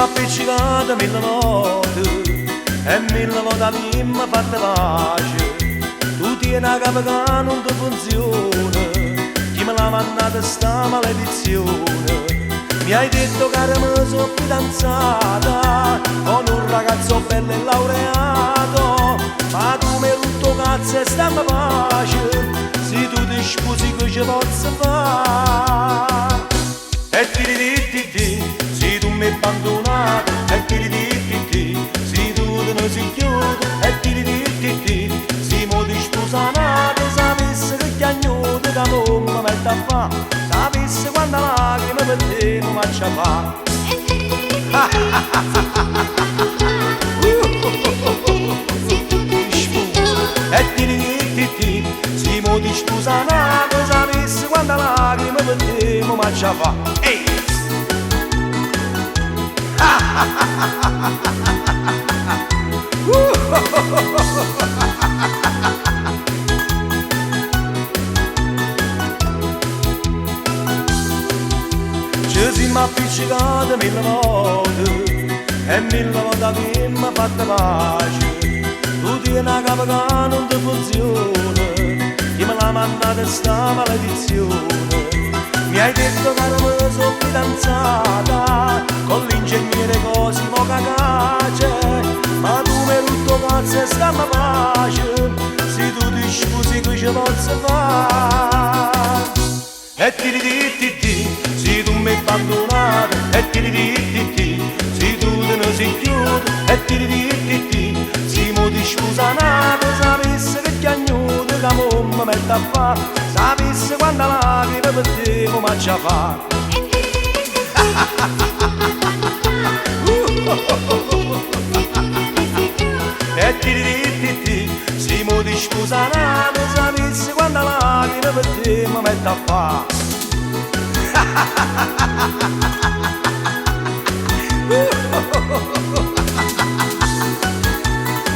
appiccicato mille volte e mille volte mi ha fatto pace. Tu tieni a capo che non ti funziona, chi me l'ha mandata sta maledizione. Mi hai detto che mi sono fidanzata con un ragazzo bello e laureato, ma tu mi hai rotto cazzo e stammi pace, se tu ti sposi che ci posso fare. E ti se tu mi hai abbandonato, e ti se tu te ne sei chiuso, e ti se mo ti sposanato, sapessi che chiagnuto che mo mi metto a fa, sapessi quanta lacrime per te non faccia fa. E ti se mo ti sposanato, sapessi quanta lacrime per te non faccia fa. Ci siamo appiccicati mille volte e mille volte mi ha fatto pace. Tu tieni a capo che non ti funziona, chi me l'ha mandata sta maledizione. Mi hai detto che mi sono fidanzata con l'ingegnere Cosimo Cacace, ma tu mi hai rotto cazzo e stammi pace, se tu ti sposi che ci posso fare. E ti se tu mi hai abbandonato, e ti se tu te ne sei chiuso, e ti se mo ti sposanato, sapessi che chiagnuto che mo mi metto a fa, sapessi quanta lacrime per te mo faccia fa. E ti se mo ti sposanato, sapessi quanta lacrime per te mi metto a fa.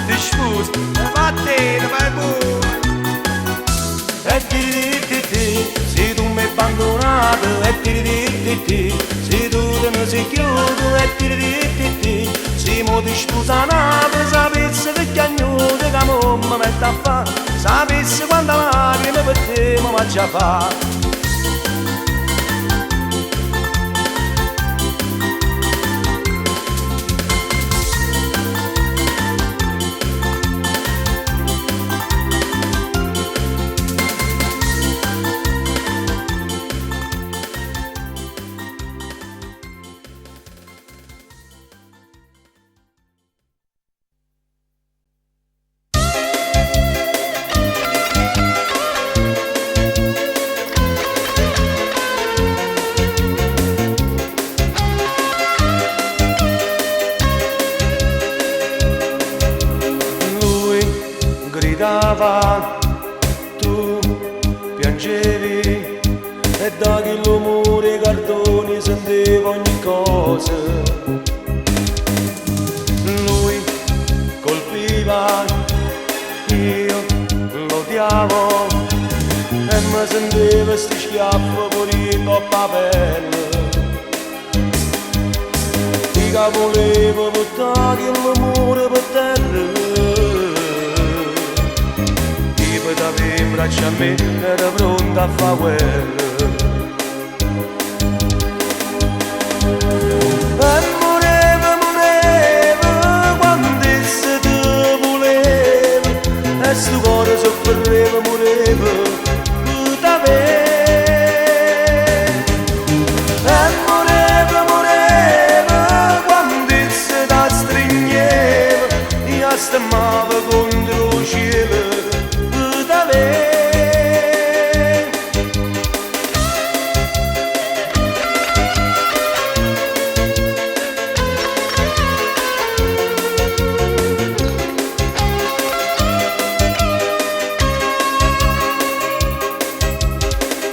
Ti scusi, va bene, vai pure. E ti se tu mi hai abbandonato, e ti se tu te ne sei chiuso, e ti se mo ti sposanato, sapessi che chiagnuto che mo mi metto a fa, sapessi quanta lacrime per te mi faccia fa. Tu piangevi e da quell'umore i cartoni sentivo ogni cosa. Lui colpiva, io lo odiavo e mi sentivo sti schiaffi pure in coppa pelle. Dica volevo buttare l'amore per terra, davi in braccio a me, era pronta a fare guerra. E morevo, quando esse ti volevo, e sto cuore soffreva, morevo, da me. E morevo, quando esse ti stringeva, io stemmavo contro il cielo.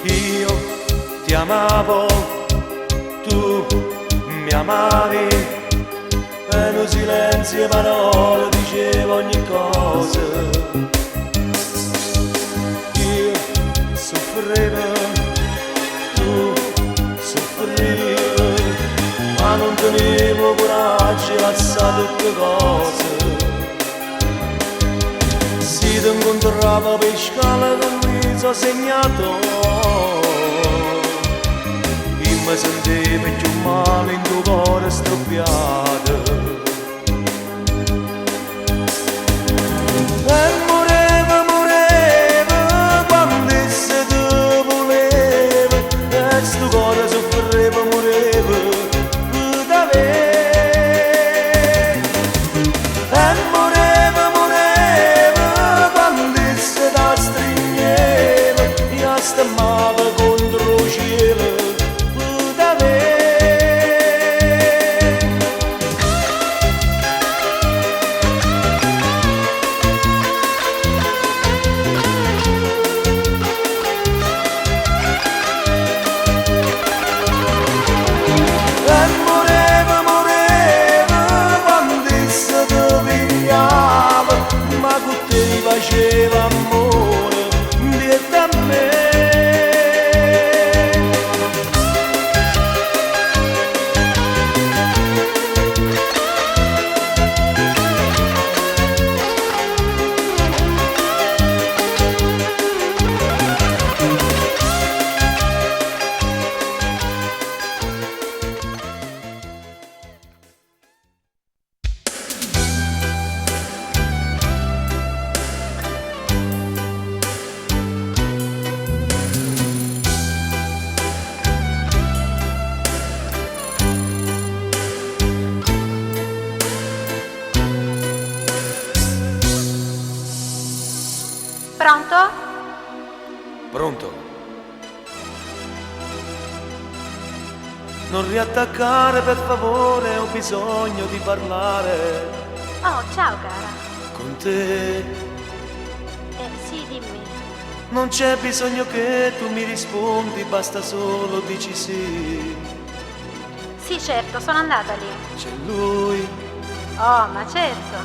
Io ti amavo, tu mi amavi, e in silenzio e parole dicevo ogni cosa. Io soffrivo, tu soffrivi, ma non tenevo coraggio ci passa tutte cose. Si ti incontrava per scala con viso segnato, e mi sentivo più male in tuo cuore stroppiato. E moreva, moreva, quando esse ti voleva, e sto cuore soffriva, moreva, per t'avere. E moreva, moreva, quando esse ti stringeva, io stemmava contro il cielo, per t'avere. Moreva, moreva, quando essa ti pigliava, ma con te faceva amore, dietro a me. Pronto? Pronto? Non riattaccare per favore, ho bisogno di parlare Oh, ciao cara. con te. Sì, dimmi. Non c'è bisogno che tu mi rispondi, basta solo dici sì. Sì, certo, sono andata lì. C'è lui, Oh, ma certo.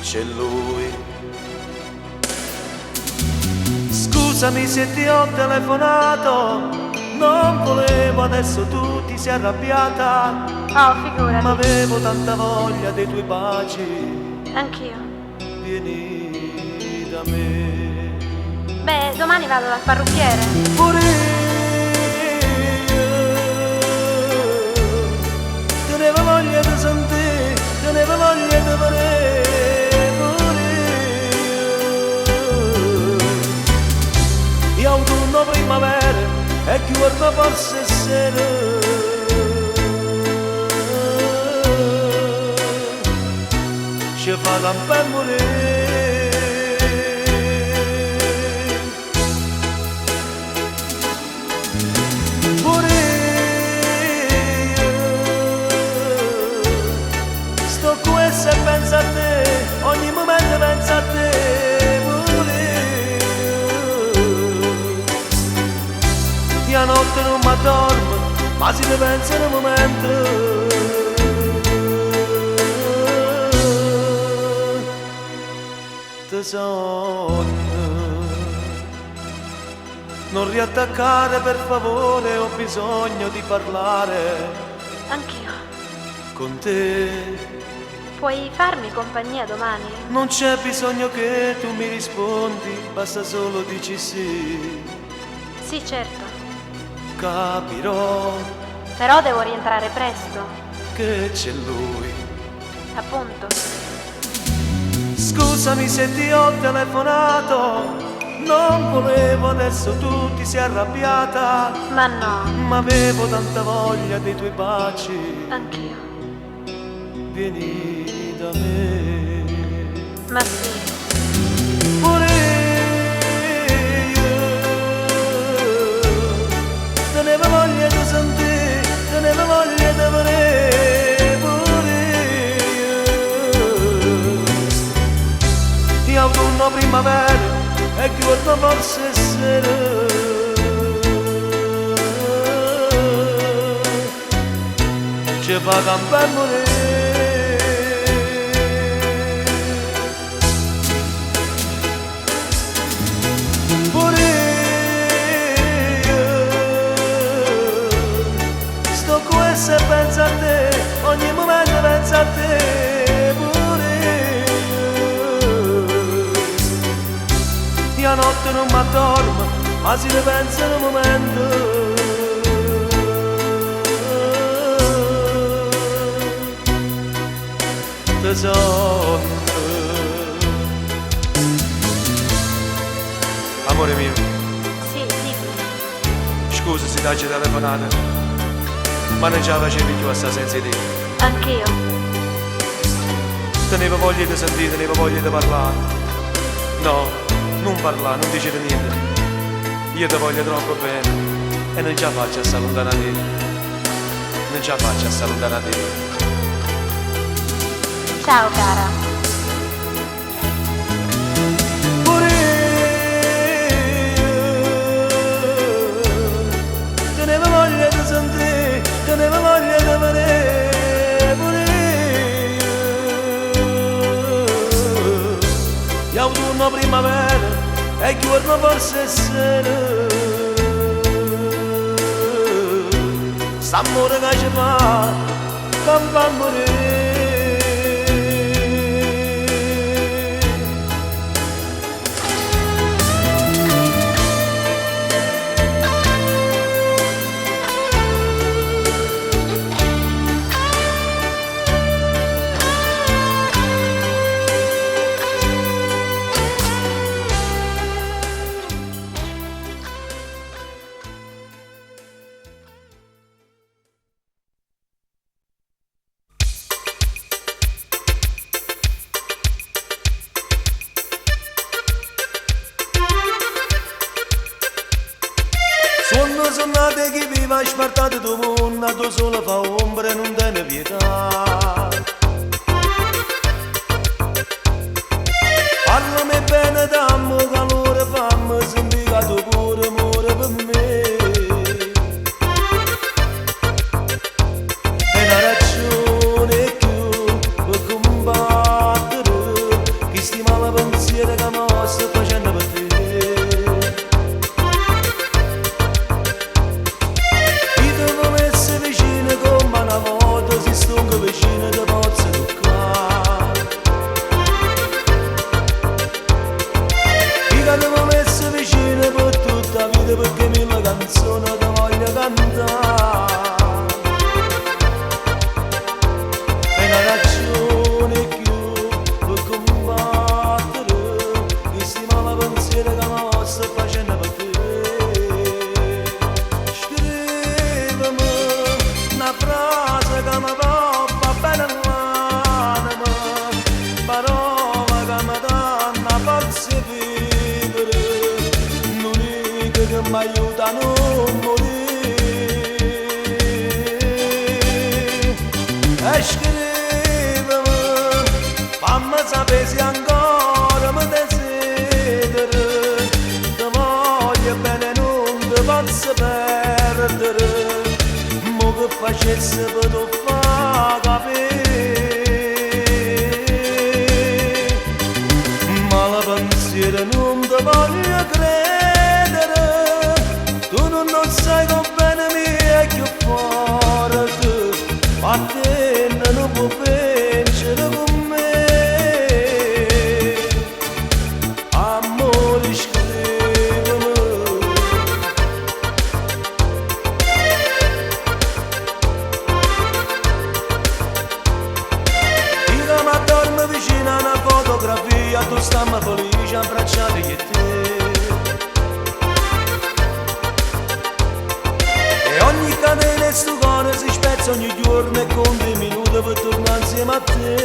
c'è lui. Scusami se ti ho telefonato, non volevo, adesso tu ti sei arrabbiata, Oh, figurati. ma avevo tanta voglia dei tuoi baci. Anch'io. Vieni da me. Beh, domani vado dal parrucchiere. Pure io tenevo voglia di sentire, tenevo voglia di vedere. Pure io autunno, primavera e giorno forse sera, ci fa campare morire. Pure io sto qui e penso a te, ogni momento penso a te. Pure io la notte non mi addormo, ma si ne pensa in un momento. Te sogno. Non riattaccare per favore, ho bisogno di parlare Anch'io. con te. Puoi farmi compagnia domani? Non c'è bisogno che tu mi rispondi, basta solo dici sì. Sì, certo. Capirò Però devo rientrare presto. che c'è lui. Appunto. Scusami se ti ho telefonato, non volevo, adesso tu ti sei arrabbiata, Ma no, ma avevo tanta voglia dei tuoi baci. anch'io. Vieni da me. Ma sì. Pure io tenevo voglia di sentire, tenevo voglia di vedere. Pure io autunno, primavera e giorno forse sera, ci fa campare morire. Pure io sto qui e se penso a te, ogni momento penso non mi addormo, ma si ripensa in un momento. Tesoro, amore mio, Sì, dimmi. scusa se ti ho telefonata, ma non ce la facevi più a sta senza di te. Anch'io. Tenevo voglia di sentire, tenevo voglia di parlare. No, non parlare, non dicere niente. Io ti voglio troppo bene e non ce la faccio a stare lontana da te. Non ce la faccio a stare lontana da te. Ciao cara. Pure io tenevo voglia di sentire, tenevo voglia di vedere. Pure io autunno primavera e giorno forse sera. S'amore che ci fa, che fa morire. Sono nate che viva spartate tu mondo, tu solo fa ombra e non te ne pietà. Parlami bene, dammi calore, fammi sentire che tu pure muore per me. E una ragione più per combattere, chi stima la pensiero che mi sto facendo per te. Vicino ti posso toccare. Io che ti ho messo vicino per tutta la vita perché mille canzoni ti voglio cantare. E una ragione più per combattere, che stima la pensiero che mi sto facendo per te. Scrivimi una frase che mi va bene l'anima, parole che mi danno forza di vivere, l'unica che mi aiuta a non morire. E scrivimi, fammi sapere se ancora mi desideri, ti voglio bene, non ti posso perdere. Mo che facessi per tu fa capire, ma la pensiero non ti voglio credere. Tu non sai come bene mi è più forte, ma te non puoi vincere con me. Amore, scrivimi. Vicino a una fotografia, tu stammi felice abbracciati che te. E ogni catena e sto cuore si spezza ogni giorno e conta i minuti per tornare insieme a te.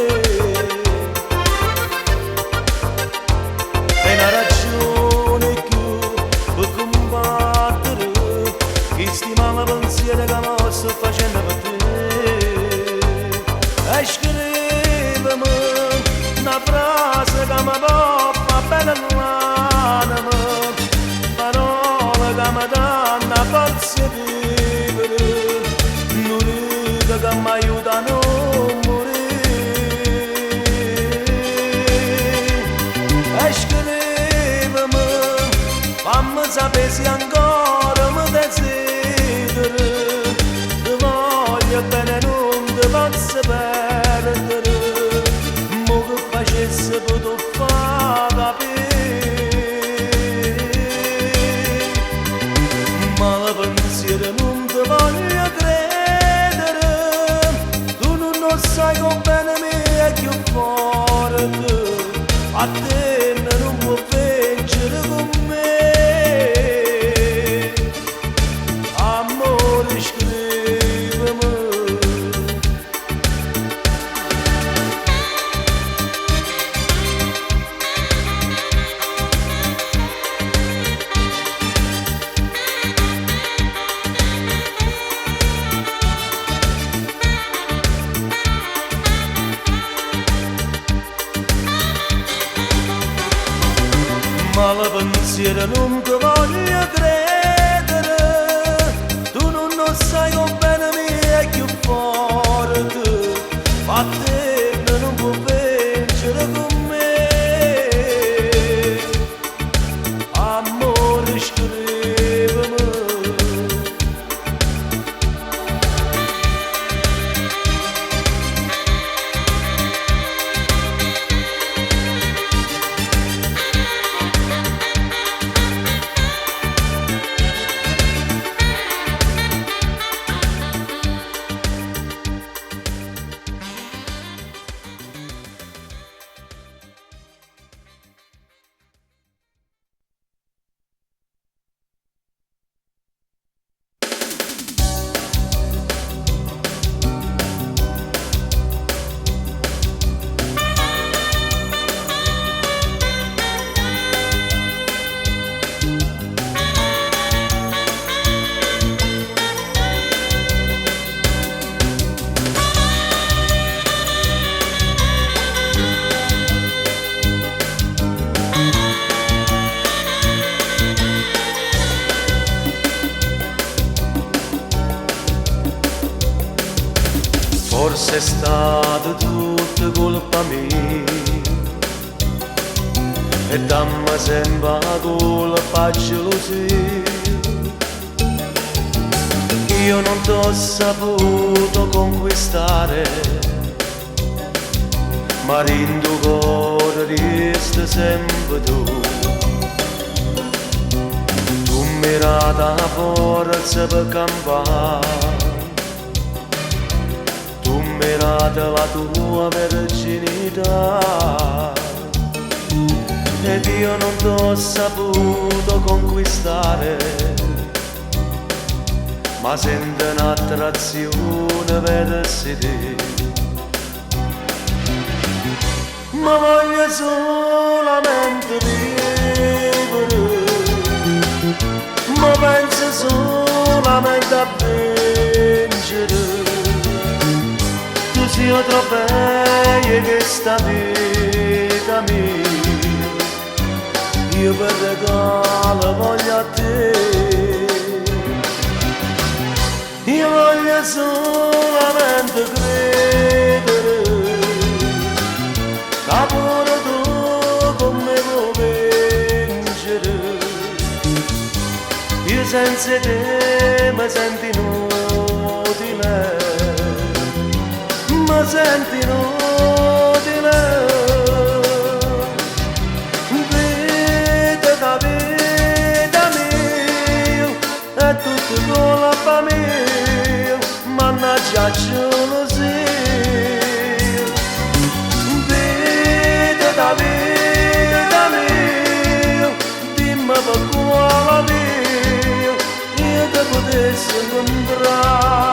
E una ragione più per combattere, chi stima la pensiero che mi sto facendo per te. E scrivimi una frase che mi fa bene l'anima, parole che mi danno forza di vivere, l'unica che mi aiuta a non morire. E scrivimi, fammi sapere se ancora mi desideri, ti voglio bene, non ti posso perdere. Mo che facessi per tu fa capire, tu, a te non può vincere con me. Amore, scrivimi. Ma la pensiero non ti voglio credere, tu non lo sai come bene mi è più forte, ma te non può vincere con me. Amore, scrivimi. Forse è stata tutta colpa mia e dammi sempre la colpa gelosia. Io non t'ho saputo conquistare, ma in tuo cuore resta sempre tu. Tu mi dai la forza per campare, mirata la tua verginità, ed io non t'ho saputo conquistare, ma sento un'attrazione verso te. Ma voglio solamente vivere, ma penso solamente a vincere. Sia troppo bella che sta vita mia, io per regalo voglio a te. Io voglio solamente credere che pure tu con me vuoi vincere. Io senza te mi sento inutile, mi sento inutile. Vita mia, è tutto colpa mia, mannaggia gelosia. Vita mia, dimmi per quale via io ti potessi incontrare.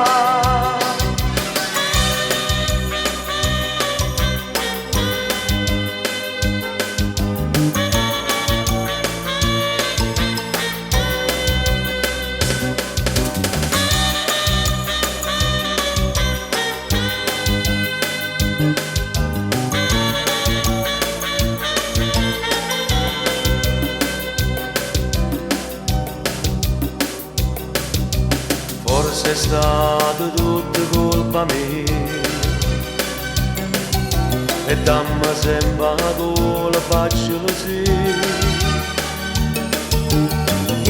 Forse è stata tutta colpa mia e dammi sempre la colpa gelosia.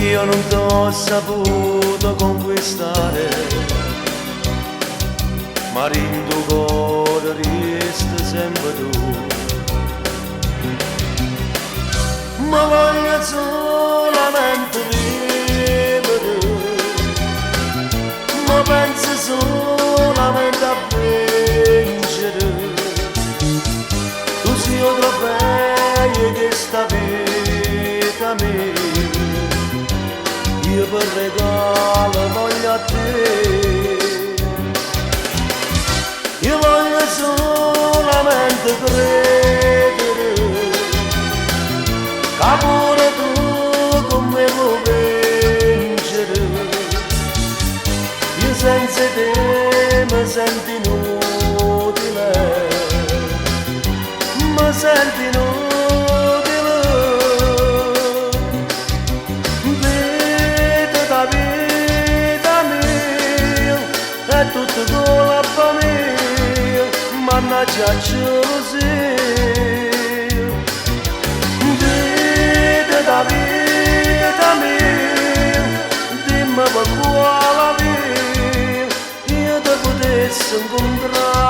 Io non t'ho saputo conquistare, ma in tuo cuore resta sempre tu. Ma voglio solamente vivere, ma penso solamente a vincere. Tu sei io troverai che sta vita mia, io per regalo voglio a te. Io voglio solamente credere che pure tu come vuoi vincere. Io senza te mi sento inutile, mi sento inutile. Vita da vita mia è tutto colpa mia, mannaggia gelosia. Vita da vita mia, dimmi per quale via io ti potessi incontrare.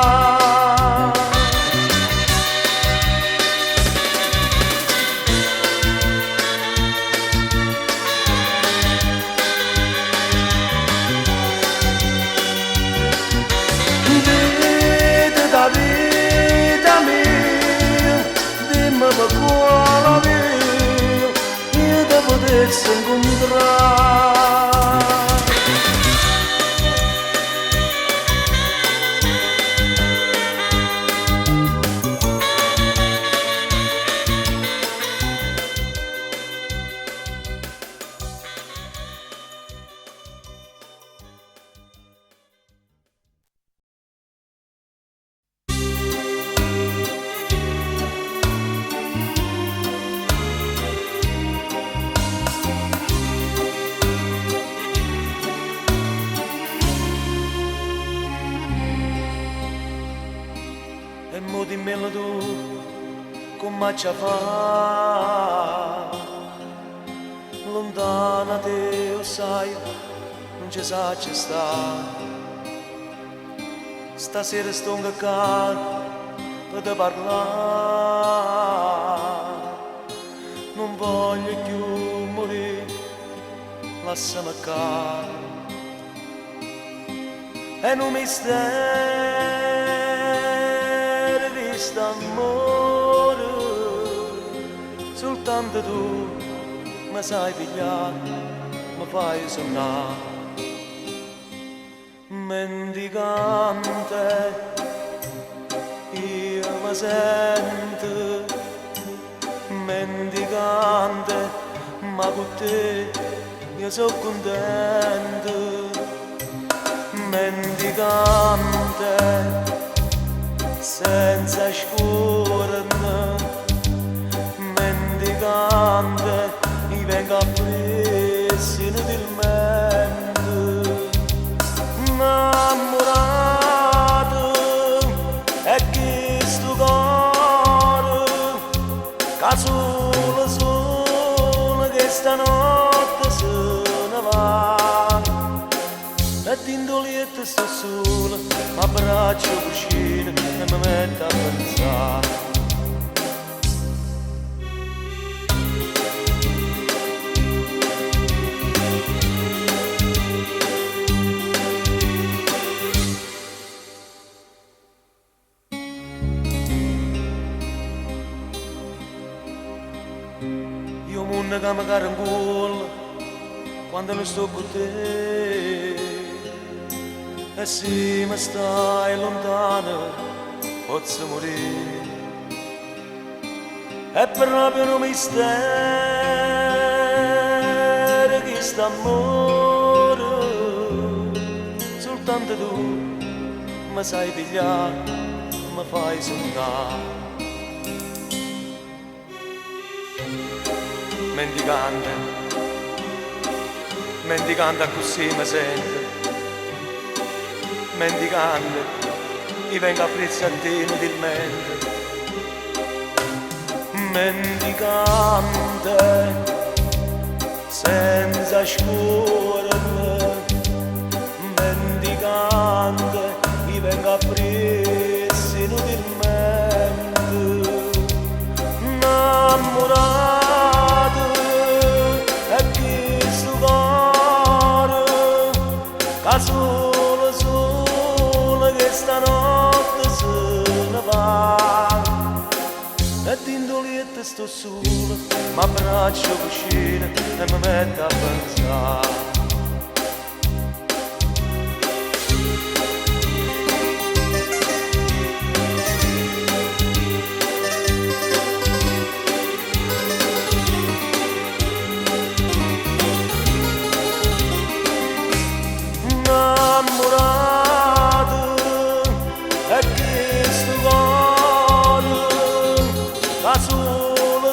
Vita da vita mia, dimmi per quale via io ti potessi incontrare. E mo dimmelo tu, come ci fa? Lontana te, lo sai, non ci sa ci sta. Stasera sto in casa per te parlare. Non voglio più morire, lasciami qua. È un mistero di st'amore, soltanto tu mi sai pigliare, mi fai sonnare. Mendicante, io mi sento mendicante, ma con te io sono contento. Mendicante, senza scorne, mendicante, mi vengo a preso inutilmente. Innamorato è che sto cuore, che solo che stanotte se ne va. E d'indolietta sto sola, mi abbraccio vicino e mi metto a pensare. Io mondo che mi carangola quando non sto con te. E se mi stai lontano posso morire. È proprio un mistero che st'amore, soltanto tu mi sai pigliare, mi fai sognare. Mendicante, mendicante così mi sento. Mendicante, io vengo a preso a te inutilmente. Mendicante, senza scorne, mendicante, io vengo a preso inutilmente. Innamorato è chi sto cuore, che solo che stanotte se ne va. e d'indolietta sto solo, mi abbraccio vicino e mi metto a pensare.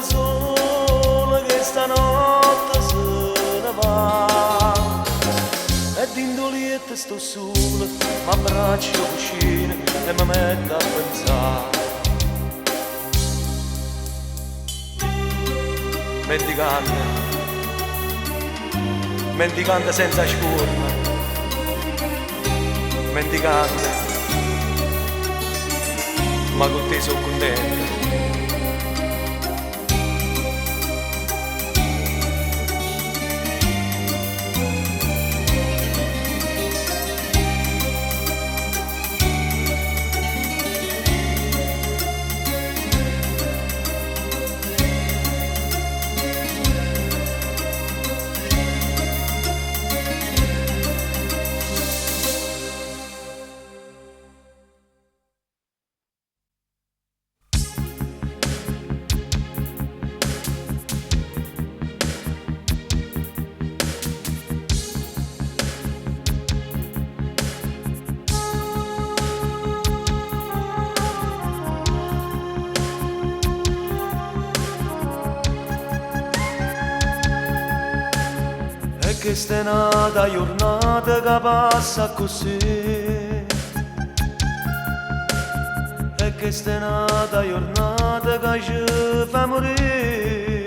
Sola che stanotte se ne va e d'indolietta sto sola, mi abbraccio vicino e mi metto a pensare. Mendicante senza scorma, mendicante, ma con te sono contento. Questa è nata giornata che passa così, e questa è nata giornata che ci fa morire.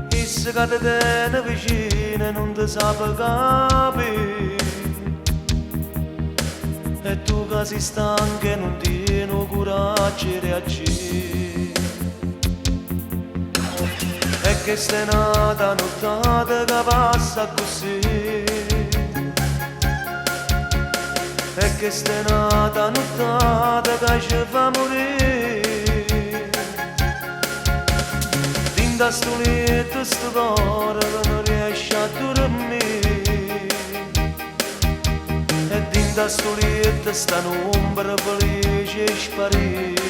E se che ti tiene vicino non ti sa capire, e tu che sei stanca e non tieni coraggio di reagire. E questa è nata nottata che passa così, e questa è nata nottata che ci fa morire. Dinda sto letto sto cuore che non riesce a dormire, e dinda sto letto sta un'ombra felice e sparire.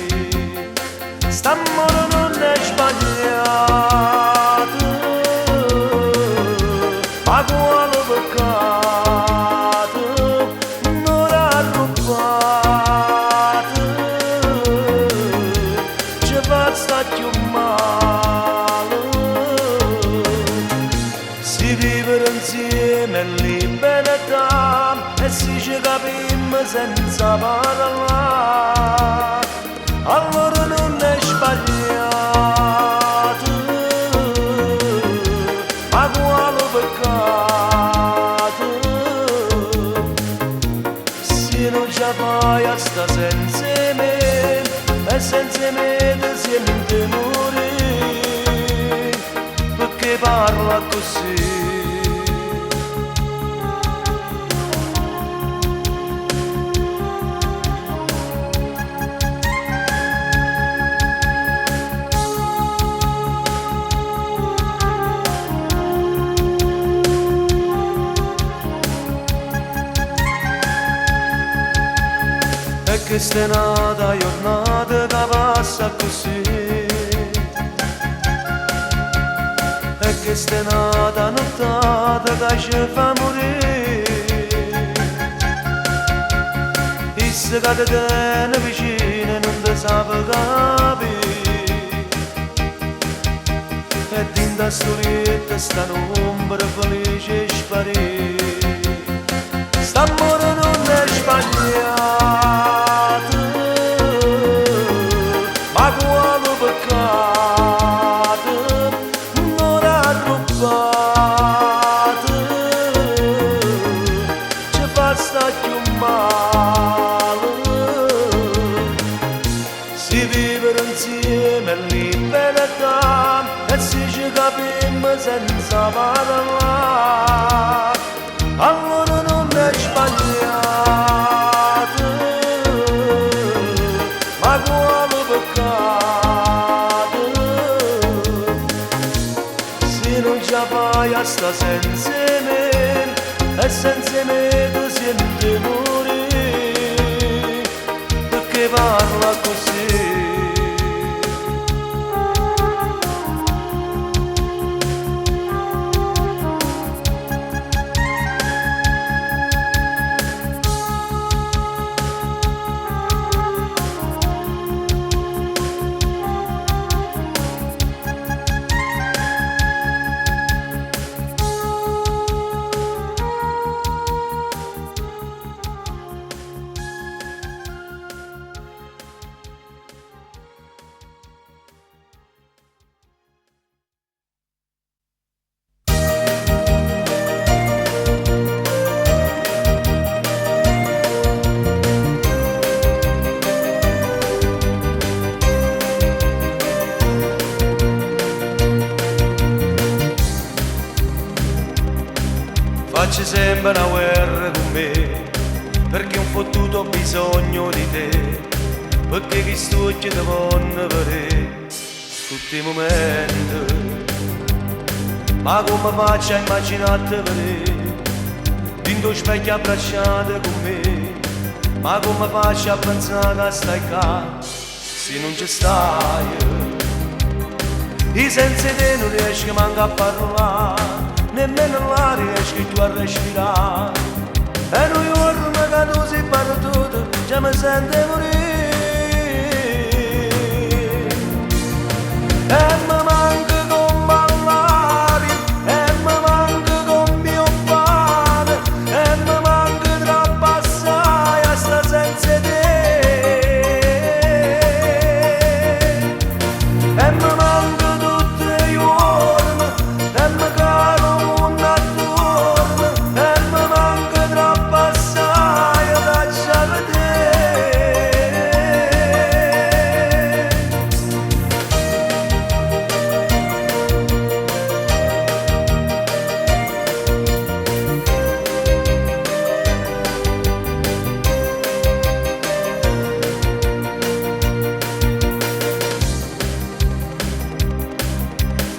St'amore non è sbagliato, ma quale peccato non ha rubato, ci fa sta più male. Si vive insieme in libertà e si ci capiamo senza parlare, allora non è sbagliato, ma quale peccato, se non ci fai a sta senza me, e senza me ti senti morire, perché parla così. E questa è nata giornata che passa così, e questa è nata nottata che ci fa morire. E se che ti tiene vicino e non ti sa capire, e dinda sto letto sta un'ombra felice e sparire. St'amore non è sbagliato, ma quale peccato non ha rubato, ci fa sta più male. Si vive insieme in libertà e si ci capiamo senza parlare, allora non è sbagliato, ma quale peccato. Se non ci fai a sta senza me, e senza me tu senti morire, perché parla così. Facci sempre una guerra con me, perché ho fottuto bisogno di te, perché chi studia ti voglio vedere tutti i momenti. Ma come faccio a immaginarti vedere, dentro specchio abbracciate con me, ma come faccio a pensare che stai qua, se non ci stai? Io senza te non riesco manco a parlare, nemmeno l'aria riesci tu a respirare. E noi giorni che tu sei perduto, già mi sento morire. E mi manca con ballare, e mi manca con mio pane, e mi manca troppo assai a sta senza te. E mi manca tutti i giorni, e mi caro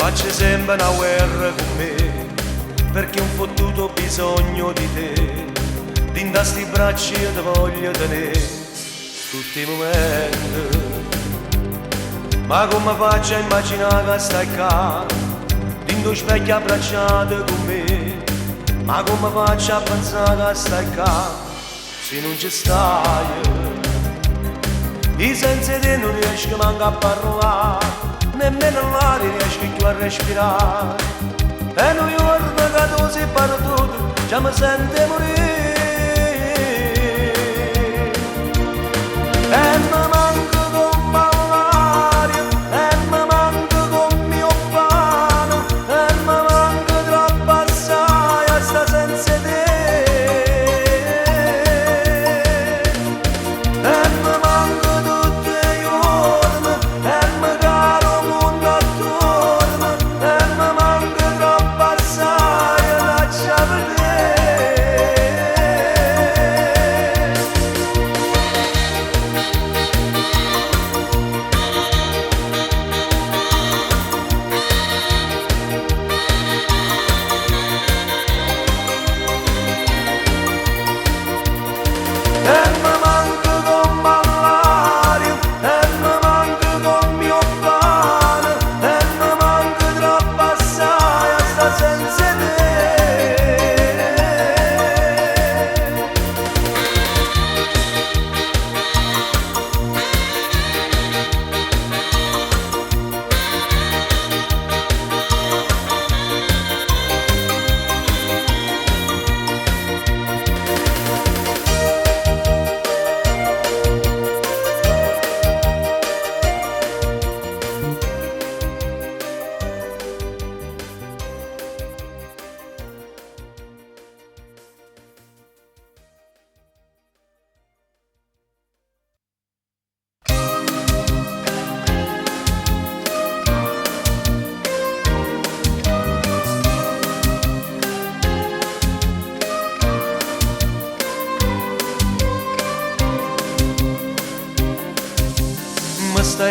Facci sempre una guerra con me, perché ho fottuto bisogno di te, dinda sti bracci io ti voglio tenere tutti i momenti. Ma come faccio a immaginare che stai qua, dinda specchio abbracciate con me, ma come faccio a pensare che stai qua, se non ci stai? Io senza te non riesco manco a parlare, nemmeno l'aria riesci più a respirare. E noi giorni che tu sei perduto, già mi sento morire. E mi manca con ballare, e mi manca con mio pane, e mi manca troppo assai a sta senza te. E mi manca tutti i giorni, e mi caro mondo attorno, e mi manca troppo assai a lascia vedere.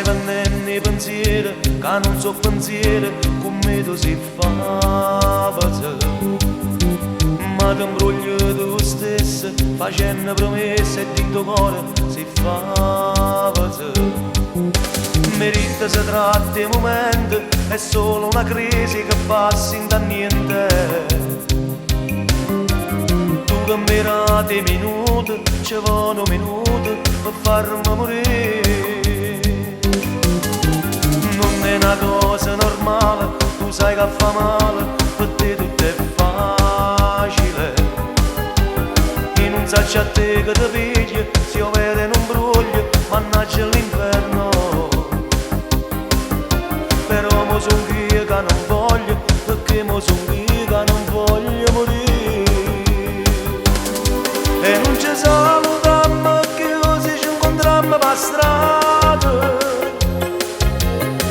venendo i pensieri, che non so pensieri, come tu si fa ma ti imbroglio tu stesso, facendo promesse e di tuo cuore si fa merita si tratta di momento, è solo una crisi che passa in da niente. Tu che mirate minuti, ci vogliono minuti per farmi morire. Non è una cosa normale, tu sai che fa male, per te tutto è facile. E non sai a te che ti pigli, se io vedo non broglio, mannaggia l'inferno. Però mo son io che non voglio, perché mo son io che non voglio morire. E non ci salutiamo che così ci incontrammo per strada.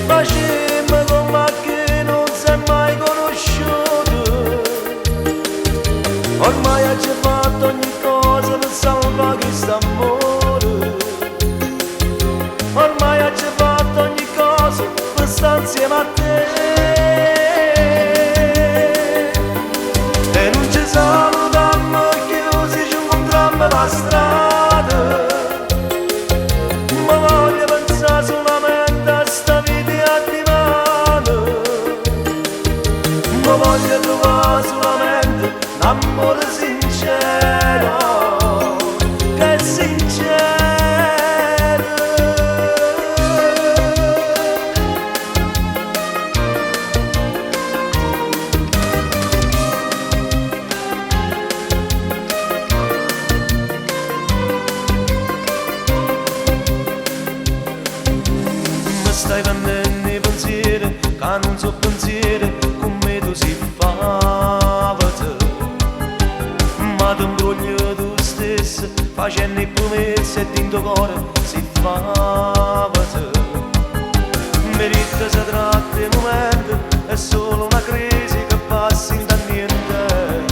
Facemmo come che non si è mai conosciuto. Ormai hai fatto ogni cosa per salvare questo amore. Ormai hai fatto ogni cosa per stare insieme a te. E non ci salutiamo che così ci incontrammo per strada. Ma voglio pensare solamente a sta vita di mano. Ma voglio trovare solamente l'amore sincero, che è sincero. Stai vendendo i pensieri, che non so pensieri, come tu si fa ma ti imbroglio tu stesso, facendo i promesse e in tuo cuore si fa merita si tratta di momento, è solo una crisi che passa in da niente.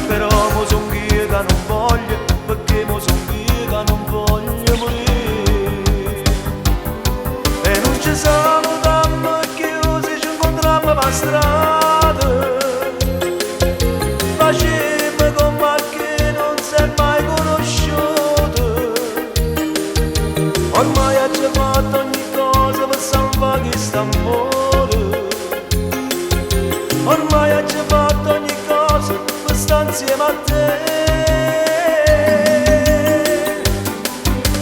Però mo son io che non voglio, perché mo son io che non voglio morire. E non ci salutiamo che così ci incontrammo per strada. Facemmo come che non si è mai conosciuto. Ormai hai fatto ogni cosa per salvare questo amore. Ormai hai fatto ogni cosa per stare insieme a te.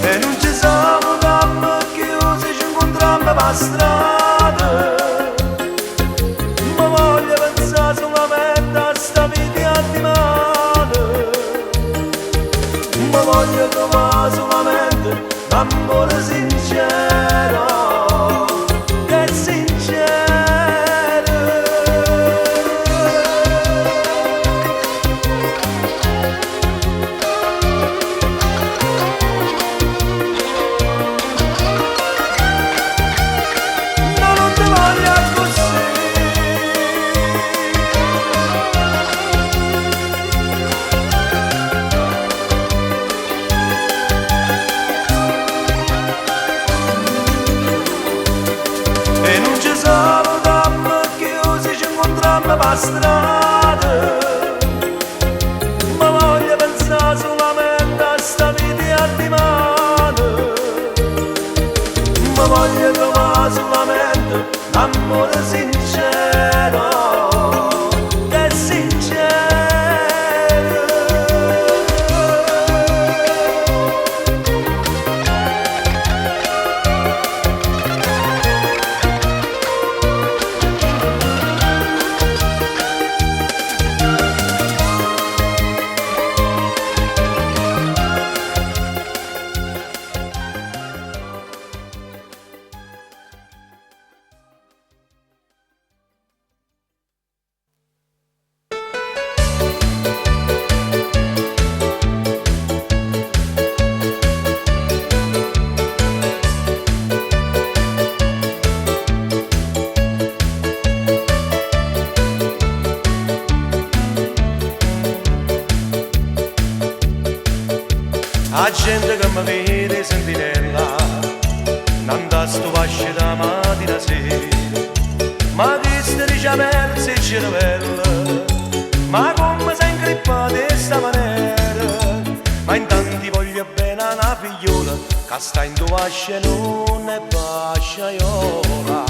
E non ci salutiamo che così ci incontrammo per strada. Ma voglio pensare solamente a sta vita di mano. Ma voglio trovare solamente l'amore sincero, che è sincero. No, non ti voglio così. E non ci salutiamo che così ci incontrammo per strada. Ma voglio pensare solamente a sta vita di mano. Ma voglio trovare solamente l'amore sincero, che è sincero. La gente che mi vede sentinella esce da mattina a sera, ma che striscia persa il cervello, ma come sei incrippata di sta maniera, ma intanto ti voglio bene una figliola, che sta in tua ascia non è pasciaiola.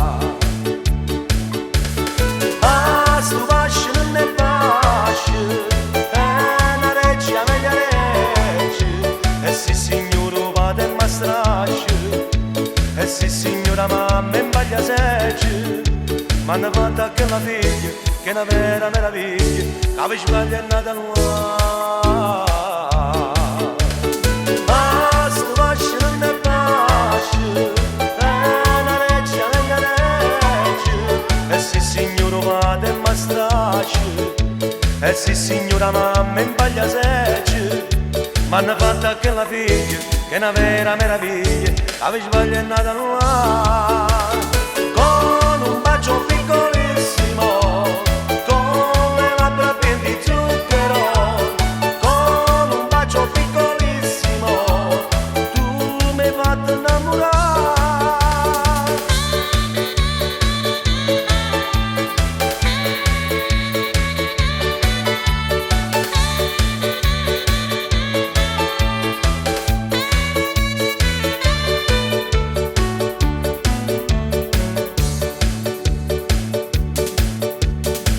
Ah, sto pascio non è pascio, è una reggia meglio regge, e sì signore vado e mi strascio, e sì signora mamma impaglia segge, ma hanno fatto anche la figlia, che è una vera meraviglia, che vi sbaglia è nata nuova. Ah, sto pascio non è pascio, è una reggia meglio regge, e sì signore vado e mi strascio, e sì signora mamma impaglia segge, ma hanno fatto anche la figlia, che è una vera meraviglia, la vi sbaglia è nata nuova. Con un bacio piccolissimo, con le labbra piene di zucchero, con un bacio piccolissimo, tu mi hai fatto innamorare.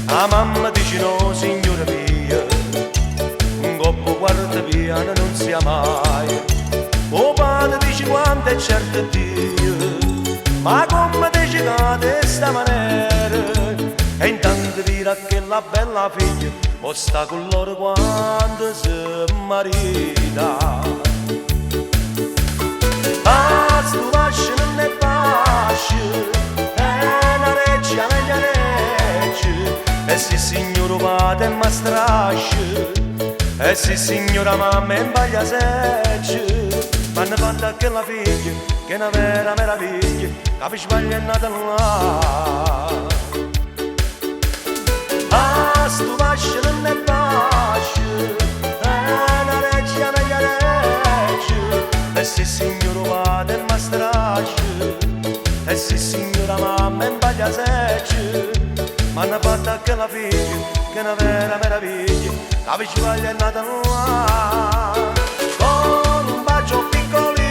La mamma dice no signora mia, un coppo guarda piano non sia mai. O padre dice quanto è certo Dio, ma come decidate sta maniera, e intanto dirà che la bella figlia o sta con loro quando si marita. Ah, sto pascio non è pascio, è una reggia meglio regge, e sì signore vado e mi strascio, e sì signora mamma impaglia segge, ma hanno fatto anche la figlia, che è una vera meraviglia, che vi sbaglia è nata nuova. Ah, sto pascio non è pascio, è una reggia meglio regge, e sì signore vado e mi strascio, e sì signora mamma impaglia segge, ma hanno fatto anche la figlia, che è una vera meraviglia, la vi sbaglia è nata nuova. Con un bacio piccolino,